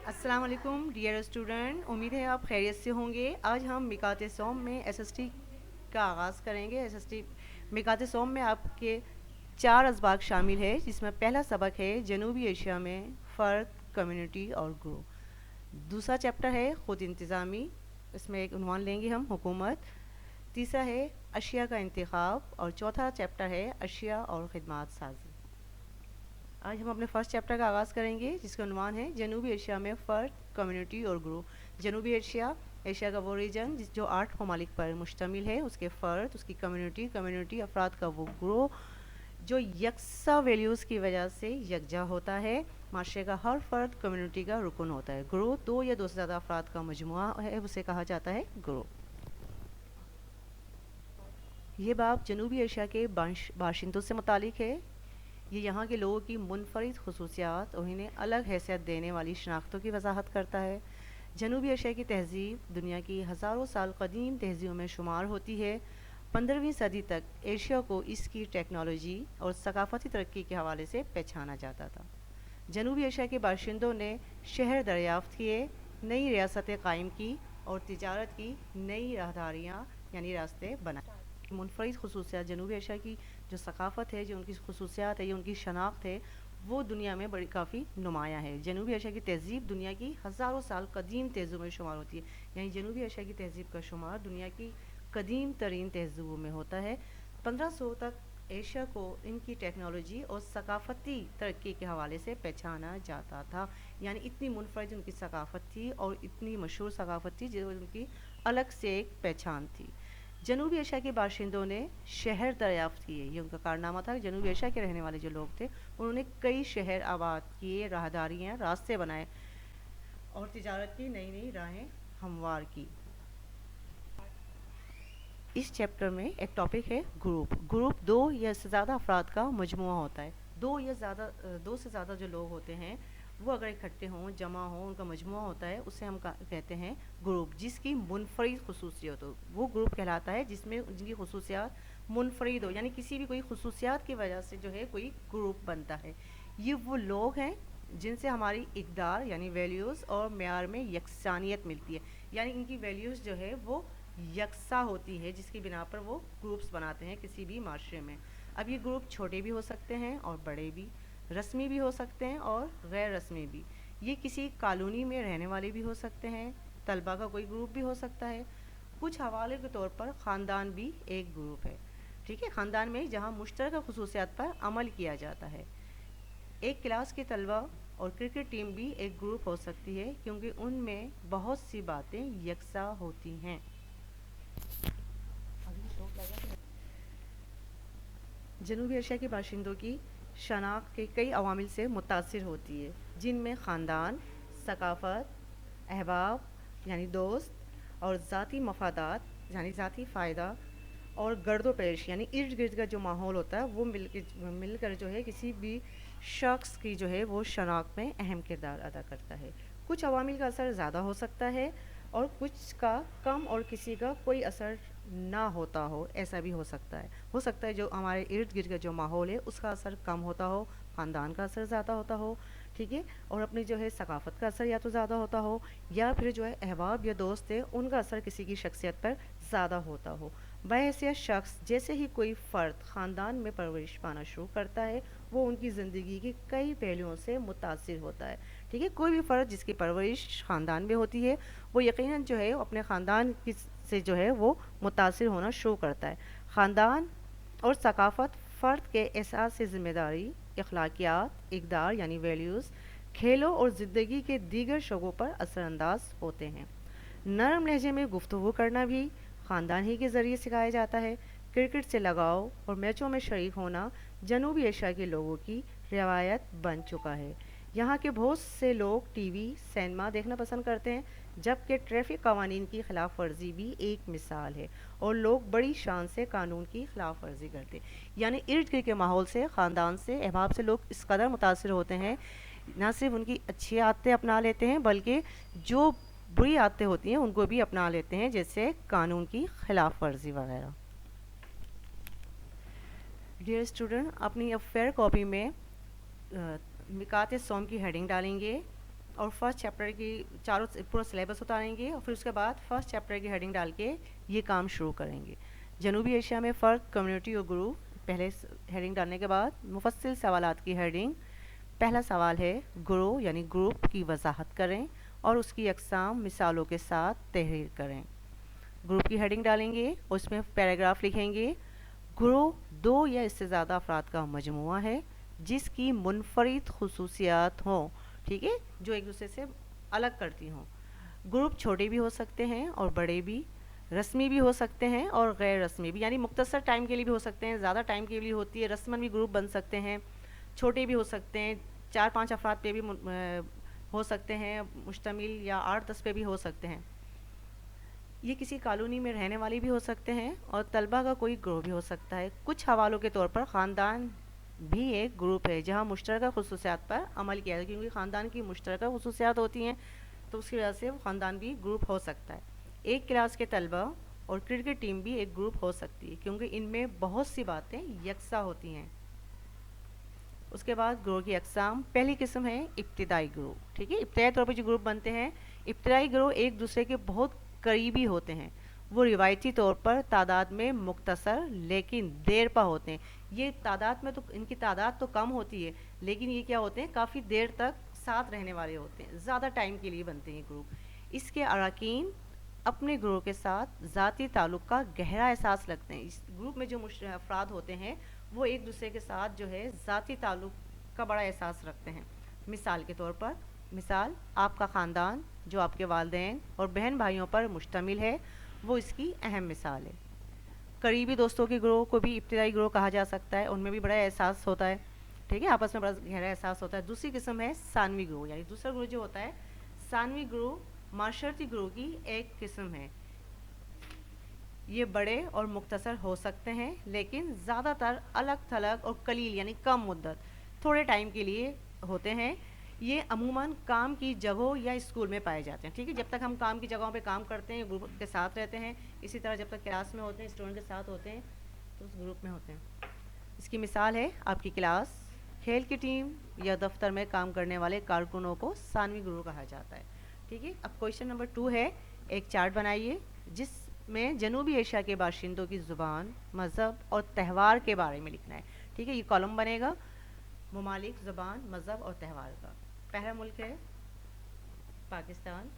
السلام علیکم dear student, امید ہے آپ خیریت سے ہوں گے۔ آج ہم میقات سوم میں ایس ایس ٹی کا آغاز کریں گے۔ ایس ایس ٹی میقات سوم میں آپ کے 4 اسباق شامل ہے، جس میں پہلا سبق ہے جنوبی ایشیا میں فرد، کمیونٹی اور گروہ۔ دوسرا چیپٹر ہے خود انتظامی، اس میں ایک عنوان لیں گے ہم حکومت۔ تیسرا ہے اشیاء کا انتخاب، اور چوتھا چیپٹر ہے اشیاء اور خدمات سازی۔ آج ہم اپنے فرسٹ چیپٹر کا آغاز کریں گے، جس کا عنوان ہے جنوبی ایشیا میں فرد، کمیونٹی اور گروہ۔ جنوبی ایشیا ایشیا کا وہ ریجن جو 8 ممالک پر مشتمل ہے، اس کے فرد، اس کی کمیونٹی افراد کا وہ گروہ جو یکساں ویلیوز کی وجہ سے یکجا ہوتا ہے۔ معاشرے کا ہر فرد کمیونٹی کا رکن ہوتا ہے۔ گروہ 2 یا 2 سے زیادہ افراد کا مجموعہ ہے، اسے کہا جاتا ہے گروہ۔ یہ باب جنوبی ایشیا کے باشندوں سے متعلق ہے۔ یہ یہاں کے لوگوں کی منفرد خصوصیات اور انہیں الگ حیثیت دینے والی شناختوں کی وضاحت کرتا ہے۔ جنوبی ایشیا کی تہذیب دنیا کی ہزاروں سال قدیم تہذیبوں میں شمار ہوتی ہے۔ 15ویں صدی تک ایشیا کو اس کی ٹیکنالوجی اور ثقافتی ترقی کے حوالے سے پہچانا جاتا تھا۔ جنوبی ایشیا کے باشندوں نے شہر دریافت کیے، نئی ریاستیں قائم کی اور تجارت کی نئی راہداریاں یعنی راستے بنائے۔ منفرد خصوصیات جنوبی ایشیا کی جو ثقافت ہے، جو ان کی خصوصیات ہے، یہ ان کی شناخت ہے، وہ دنیا میں بڑی کافی نمایاں ہے۔ جنوبی ایشیا کی تہذیب دنیا کی ہزاروں سال قدیم تہذیبوں میں شمار ہوتی ہے، یعنی جنوبی ایشیا کی تہذیب کا شمار دنیا کی قدیم ترین تہذیبوں میں ہوتا ہے۔ 1500 تک ایشیا کو ان کی ٹیکنالوجی اور ثقافتی ترقی کے حوالے سے پہچانا جاتا تھا، یعنی اتنی منفرد ان کی ثقافت تھی اور اتنی مشہور ثقافت تھی جو ان کی الگ سے ایک پہچان تھی۔ جنوبی ایشیا کے باشندوں نے شہر دریافت کیے، یہ ان کا کارنامہ تھا۔ جنوبی ایشیا کے رہنے والے جو لوگ تھے، انہوں نے کئی شہر آباد کیے، راہداریاں، راستے بنائے اور تجارت کی نئی نئی راہیں ہموار کی۔ اس چیپٹر میں ایک ٹاپک ہے گروپ۔ گروپ 2 یا سے زیادہ افراد کا مجموعہ ہوتا ہے۔ 2 سے زیادہ جو لوگ ہوتے ہیں، وہ اگر اکٹھے ہوں، جمع ہوں، ان کا مجموعہ ہوتا ہے، اسے ہم کہتے ہیں گروپ، جس کی منفرد خصوصیت ہو۔ وہ گروپ کہلاتا ہے جس میں جن کی خصوصیات منفرد ہو، یعنی کسی بھی کوئی خصوصیات کی وجہ سے جو ہے کوئی گروپ بنتا ہے۔ یہ وہ لوگ ہیں جن سے ہماری اقدار یعنی ویلیوز اور معیار میں یکسانیت ملتی ہے، یعنی ان کی ویلیوز جو ہے وہ یکساں ہوتی ہے، جس کی بنا پر وہ گروپس بناتے ہیں کسی بھی معاشرے میں۔ اب یہ گروپ چھوٹے بھی ہو سکتے ہیں اور بڑے بھی، رسمی بھی ہو سکتے ہیں اور غیر رسمی بھی۔ یہ کسی کالونی میں رہنے والے بھی ہو سکتے ہیں، طلبہ کا کوئی گروپ بھی ہو سکتا ہے۔ کچھ حوالے کے طور پر خاندان بھی ایک گروپ ہے، ٹھیک ہے، خاندان میں جہاں مشترکہ خصوصیات پر عمل کیا جاتا ہے۔ ایک کلاس کے طلبہ اور کرکٹ ٹیم بھی ایک گروپ ہو سکتی ہے، کیونکہ ان میں بہت سی باتیں یکساں ہوتی ہیں۔ جنوبی ایشیا کے باشندوں کی شناخت کے کئی عوامل سے متاثر ہوتی ہے، جن میں خاندان، ثقافت، احباب یعنی دوست، اور ذاتی مفادات یعنی ذاتی فائدہ، اور گرد و پیش یعنی ارد گرد کا جو ماحول ہوتا ہے، وہ مل کر جو ہے کسی بھی شخص کی جو ہے وہ شناخت میں اہم کردار ادا کرتا ہے۔ کچھ عوامل کا اثر زیادہ ہو سکتا ہے اور کچھ کا کم، اور کسی کا کوئی اثر نہ ہوتا ہو، ایسا بھی ہو سکتا ہے جو ہمارے ارد گرد کا جو ماحول ہے اس کا اثر کم ہوتا ہو، خاندان کا اثر زیادہ ہوتا ہو، ٹھیک ہے، اور اپنی جو ہے ثقافت کا اثر یا تو زیادہ ہوتا ہو، یا پھر جو ہے احباب یا دوست ہے ان کا اثر کسی کی شخصیت پر زیادہ ہوتا ہو۔ بحیثیت شخص جیسے ہی کوئی فرد خاندان میں پرورش پانا شروع کرتا ہے، وہ ان کی زندگی کے کئی پہلوؤں سے متاثر ہوتا ہے، ٹھیک ہے۔ کوئی بھی فرد جس کی پرورش خاندان میں ہوتی ہے، وہ یقیناً جو ہے اپنے خاندان سے جو ہے وہ متاثر ہونا شروع کرتا ہے۔ خاندان اور ثقافت فرد کے احساس سے ذمہ داری، اخلاقیات، اقدار یعنی ویلیوز، کھیلوں اور زندگی کے دیگر شعبوں پر اثر انداز ہوتے ہیں۔ نرم لہجے میں گفتگو کرنا بھی خاندان ہی کے ذریعے سکھایا جاتا ہے۔ کرکٹ سے لگاؤ اور میچوں میں شریک ہونا جنوبی ایشیا کے لوگوں کی روایت بن چکا ہے۔ یہاں کے بہت سے لوگ ٹی وی، سینما دیکھنا پسند کرتے ہیں، جبکہ ٹریفک قوانین کی خلاف ورزی بھی ایک مثال ہے، اور لوگ بڑی شان سے قانون کی خلاف ورزی کرتے ہیں۔ یعنی ارد گرد کے ماحول سے، خاندان سے، احباب سے لوگ اس قدر متاثر ہوتے ہیں، نہ صرف ان کی اچھی عادتیں اپنا لیتے ہیں بلکہ جو بری عادتیں ہوتی ہیں ان کو بھی اپنا لیتے ہیں، جیسے قانون کی خلاف ورزی وغیرہ۔ ڈیئر اسٹوڈنٹ، اپنی اب فیئر کاپی میں میقات سوم کی ہیڈنگ ڈالیں گے، اور فرسٹ چیپٹر کی چاروں پورا سلیبس اتاریں گے اور پھر اس کے بعد فرسٹ چیپٹر کی ہیڈنگ ڈال کے یہ کام شروع کریں گے. جنوبی ایشیا میں فرق، کمیونٹی اور گروپ. پہلے ہیڈنگ ڈالنے کے بعد مفصل سوالات کی ہیڈنگ. پہلا سوال ہے گروہ یعنی گروپ کی وضاحت کریں اور اس کی اقسام مثالوں کے ساتھ تحریر کریں. گروپ کی ہیڈنگ ڈالیں گے اور اس میں پیراگراف لکھیں گے. گروہ دو یا اس سے زیادہ افراد کا مجموعہ ہے جس کی منفرد خصوصیات ہوں، ٹھیک ہے، جو ایک دوسرے سے الگ کرتی ہوں. گروپ چھوٹے بھی ہو سکتے ہیں اور بڑے بھی، رسمی بھی ہو سکتے ہیں اور غیر رسمی بھی، یعنی مختصر ٹائم کے لیے بھی ہو سکتے ہیں، زیادہ ٹائم کے لیے ہوتی ہے، رسماً بھی گروپ بن سکتے ہیں، چھوٹے بھی ہو سکتے ہیں، 4-5 افراد پہ بھی ہو سکتے ہیں مشتمل، یا 8-10 پہ بھی ہو سکتے ہیں. یہ کسی کالونی میں رہنے والے بھی ہو سکتے ہیں اور طلبہ کا کوئی گروہ بھی ہو سکتا ہے. کچھ حوالوں کے طور پر خاندان بھی ایک گروپ ہے جہاں مشترکہ خصوصیات پر عمل کیا جائے، کیونکہ خاندان کی مشترکہ خصوصیات ہوتی ہیں تو اس کی وجہ سے وہ خاندان بھی گروپ ہو سکتا ہے. ایک کلاس کے طلبہ اور کرکٹ ٹیم بھی ایک گروپ ہو سکتی ہے کیونکہ ان میں بہت سی باتیں یکساں ہوتی ہیں. اس کے بعد گروہ کی اقسام. پہلی قسم ہے ابتدائی گروہ، ٹھیک ہے. ابتدائی طور پر جو گروپ بنتے ہیں، ابتدائی گروہ ایک دوسرے کے بہت قریبی ہوتے ہیں. وہ روایتی طور پر تعداد میں مختصر لیکن دیر پا ہوتے ہیں. یہ تعداد میں تو ان کی تعداد تو کم ہوتی ہے لیکن یہ کیا ہوتے ہیں، کافی دیر تک ساتھ رہنے والے ہوتے ہیں، زیادہ ٹائم کے لیے بنتے ہیں گروپ. اس کے اراکین اپنے گروہ کے ساتھ ذاتی تعلق کا گہرا احساس رکھتے ہیں. اس گروپ میں جو افراد ہوتے ہیں وہ ایک دوسرے کے ساتھ جو ہے ذاتی تعلق کا بڑا احساس رکھتے ہیں. مثال کے طور پر، مثال آپ کا خاندان جو آپ کے والدین اور بہن بھائیوں پر مشتمل ہے، وہ اس کی اہم مثال ہے. قریبی دوستوں کے گروہ کو بھی ابتدائی گروہ کہا جا سکتا ہے، ان میں بھی بڑا احساس ہوتا ہے، ٹھیک ہے، آپس میں بڑا گہرا احساس ہوتا ہے. دوسری قسم ہے ثانوی گروہ، یعنی دوسرا گروہ جو ہوتا ہے ثانوی گروہ معاشرتی گروہ کی ایک قسم ہے. یہ بڑے اور مختصر ہو سکتے ہیں لیکن زیادہ تر الگ تھلگ اور قلیل یعنی کم مدت، تھوڑے ٹائم کے لیے ہوتے ہیں. یہ عموماً کام کی جگہوں یا اسکول میں پائے جاتے ہیں، ٹھیک ہے. جب تک ہم کام کی جگہوں پہ کام کرتے ہیں گروپ کے ساتھ رہتے ہیں، اسی طرح جب تک کلاس میں ہوتے ہیں اسٹوڈنٹ کے ساتھ ہوتے ہیں تو اس گروپ میں ہوتے ہیں. اس کی مثال ہے آپ کی کلاس، کھیل کی ٹیم یا دفتر میں کام کرنے والے کارکنوں کو ثانوی گروہ کہا جاتا ہے، ٹھیک ہے. اب کویشچن نمبر 2 ہے، ایک چارٹ بنائیے جس میں جنوبی ایشیا کے باشندوں کی زبان، مذہب اور تہوار کے بارے میں لکھنا ہے، ٹھیک ہے. یہ کالم بنے گا ممالک، زبان، مذہب اور تہوار کا. پہلا ملک ہے پاکستان،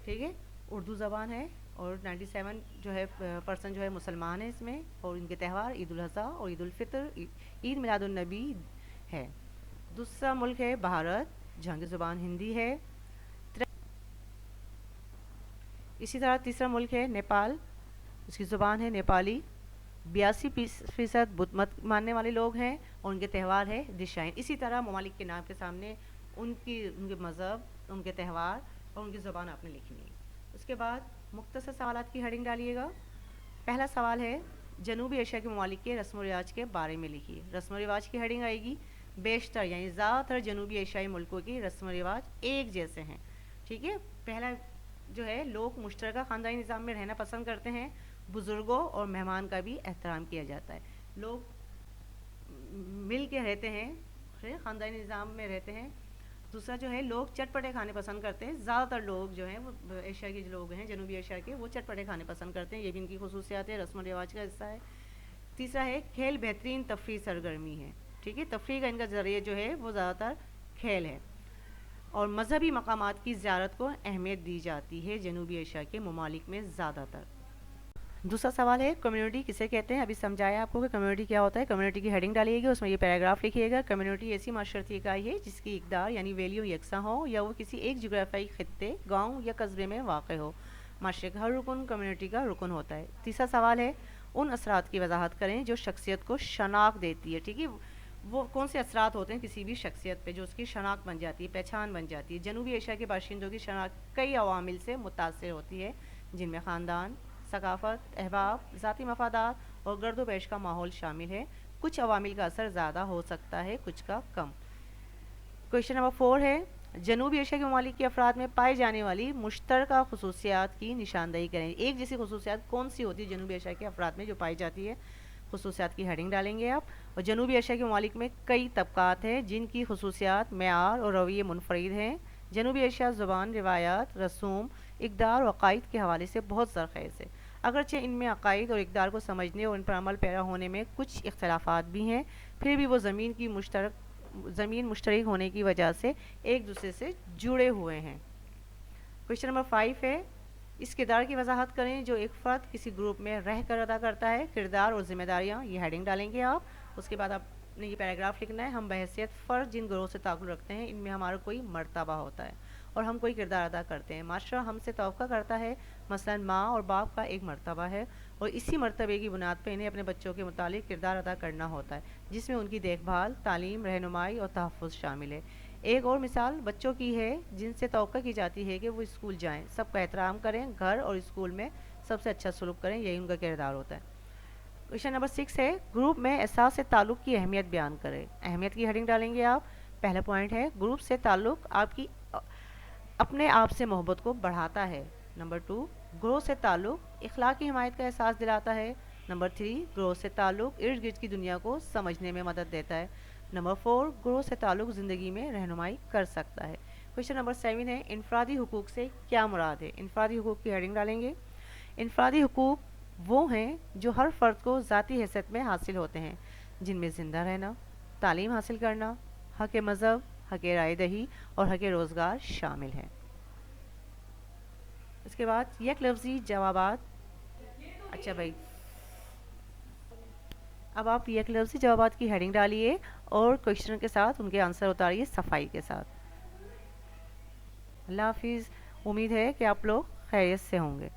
ٹھیک ہے، اردو زبان ہے اور 97 جو ہے پرسن جو ہے مسلمان ہیں اس میں، اور ان کے تہوار عید الاضحیٰ اور عید الفطر، عید میلاد النبی ہے. دوسرا ملک ہے بھارت، جہاں کی زبان ہندی ہے. اسی طرح تیسرا ملک ہے نیپال، اس کی زبان ہے نیپالی. 82% بدھ مت ماننے والے لوگ ہیں اور ان کے تہوار ہے دشائن. اسی طرح ممالک کے نام کے سامنے ان کے مذہب، ان کے تہوار اور ان کی زبان آپ نے لکھنی ہے. اس کے بعد مختصر سوالات کی ہیڈنگ ڈالیے گا. پہلا سوال ہے جنوبی ایشیا کے ممالک کے رسم و رواج کے بارے میں لکھیے. رسم و رواج کی ہیڈنگ آئے گی بیشتر یعنی زیادہ تر جنوبی ایشیائی ملکوں کی رسم و رواج ایک جیسے ہیں، ٹھیک ہے. پہلا جو ہے لوگ مشترکہ خاندانی نظام میں رہنا پسند کرتے ہیں، بزرگوں اور مہمان کا بھی احترام کیا جاتا ہے. لوگ مل کے رہتے ہیں، خاندانی نظام میں رہتے ہیں. دوسرا جو ہے لوگ چٹپٹے کھانے پسند کرتے ہیں. زیادہ تر لوگ جو ہیں وہ ایشیا کے جو لوگ ہیں جنوبی ایشیا کے، وہ چٹپٹے کھانے پسند کرتے ہیں. یہ بھی ان کی خصوصیات ہے، رسم و رواج کا حصہ ہے. تیسرا ہے کھیل بہترین تفریح سرگرمی ہے، ٹھیک ہے. تفریح کا ان کا ذریعہ جو ہے وہ زیادہ تر کھیل ہے. اور مذہبی مقامات کی زیارت کو اہمیت دی جاتی ہے جنوبی ایشیا کے ممالک میں زیادہ تر. دوسرا سوال ہے کمیونٹی کسے کہتے ہیں. ابھی سمجھایا آپ کو کہ کمیونٹی کیا ہوتا ہے. کمیونٹی کی ہیڈنگ ڈالیے گی، اس میں یہ پیراگراف لکھیے گا. کمیونٹی ایسی معاشرتی اکائی ہے جس کی اقدار یعنی ویلیو یکساں ہو یا وہ کسی ایک جغرافیائی خطے، گاؤں یا قصبے میں واقع ہو. معاشرے کا ہر رکن کمیونٹی کا رکن ہوتا ہے. تیسرا سوال ہے ان اثرات کی وضاحت کریں جو شخصیت کو شناخت دیتی ہے، ٹھیک ہے. وہ کون سے اثرات ہوتے ہیں کسی بھی شخصیت پہ جو اس کی شناخت بن جاتی ہے، پہچان بن جاتی ہے. جنوبی ایشیا کے باشندوں کی شناخت کئی عوامل سے متاثر ہوتی ہے جن میں خاندان، ثقافت، احباب، ذاتی مفادات اور گرد و پیش کا ماحول شامل ہے. کچھ عوامل کا اثر زیادہ ہو سکتا ہے، کچھ کا کم. کویشچن نمبر 4 ہے جنوبی ایشیا کے ممالک کے افراد میں پائی جانے والی مشترکہ خصوصیات کی نشاندہی کریں. ایک جیسی خصوصیات کون سی ہوتی ہے جنوبی ایشیا کے افراد میں جو پائی جاتی ہے؟ خصوصیات کی ہیڈنگ ڈالیں گے آپ. اور جنوبی ایشیا کے ممالک میں کئی طبقات ہیں جن کی خصوصیات، معیار اور رویے منفرد ہیں. جنوبی ایشیا زبان، روایات، رسوم، اقدار اور عقائد کے حوالے سے بہت زرخیز ہے. اگرچہ ان میں عقائد اور اقدار کو سمجھنے اور ان پر عمل پیرا ہونے میں کچھ اختلافات بھی ہیں، پھر بھی وہ زمین مشترک ہونے کی وجہ سے ایک دوسرے سے جڑے ہوئے ہیں. کوشچن نمبر 5 ہے، اس کردار کی وضاحت کریں جو ایک فرد کسی گروپ میں رہ کر ادا کرتا ہے. کردار اور ذمہ داریاں، یہ ہیڈنگ ڈالیں گے آپ. اس کے بعد آپ نے یہ پیراگراف لکھنا ہے. ہم بحیثیت فرد جن گروہ سے تعلق رکھتے ہیں ان میں ہمارا کوئی مرتبہ ہوتا ہے اور ہم کوئی کردار ادا کرتے ہیں. معاشرہ ہم سے توقع کرتا ہے، مثلا ماں اور باپ کا ایک مرتبہ ہے اور اسی مرتبے کی بنیاد پہ انہیں اپنے بچوں کے متعلق کردار ادا کرنا ہوتا ہے جس میں ان کی دیکھ بھال، تعلیم، رہنمائی اور تحفظ شامل ہے. ایک اور مثال بچوں کی ہے جن سے توقع کی جاتی ہے کہ وہ اسکول جائیں، سب کا احترام کریں، گھر اور اسکول میں سب سے اچھا سلوک کریں، یہی ان کا کردار ہوتا ہے. کوشچن نمبر 6 ہے، گروپ میں احساس تعلق کی اہمیت بیان کریں. اہمیت کی ہیڈنگ ڈالیں گے آپ. پہلا پوائنٹ ہے، گروپ سے تعلق آپ کی اپنے آپ سے محبت کو بڑھاتا ہے. نمبر 2، گروہ سے تعلق اخلاق کی حمایت کا احساس دلاتا ہے. نمبر 3، گروہ سے تعلق ارد گرد کی دنیا کو سمجھنے میں مدد دیتا ہے. نمبر 4، گروہ سے تعلق زندگی میں رہنمائی کر سکتا ہے. کوشچن نمبر 7 ہے، انفرادی حقوق سے کیا مراد ہے. انفرادی حقوق کی ہیڈنگ ڈالیں گے. انفرادی حقوق وہ ہیں جو ہر فرد کو ذاتی حیثیت میں حاصل ہوتے ہیں، جن میں زندہ رہنا، تعلیم حاصل کرنا، حق مذہب، حق رائے دہی اور حق روزگار شامل ہیں. اس کے بعد یک لفظی جوابات. اچھا بھائی، اب آپ یک لفظی جوابات کی ہیڈنگ ڈالیے اور کوشچن کے ساتھ ان کے آنسر اتاریے صفائی کے ساتھ. اللہ حافظ. امید ہے کہ آپ لوگ خیریت سے ہوں گے.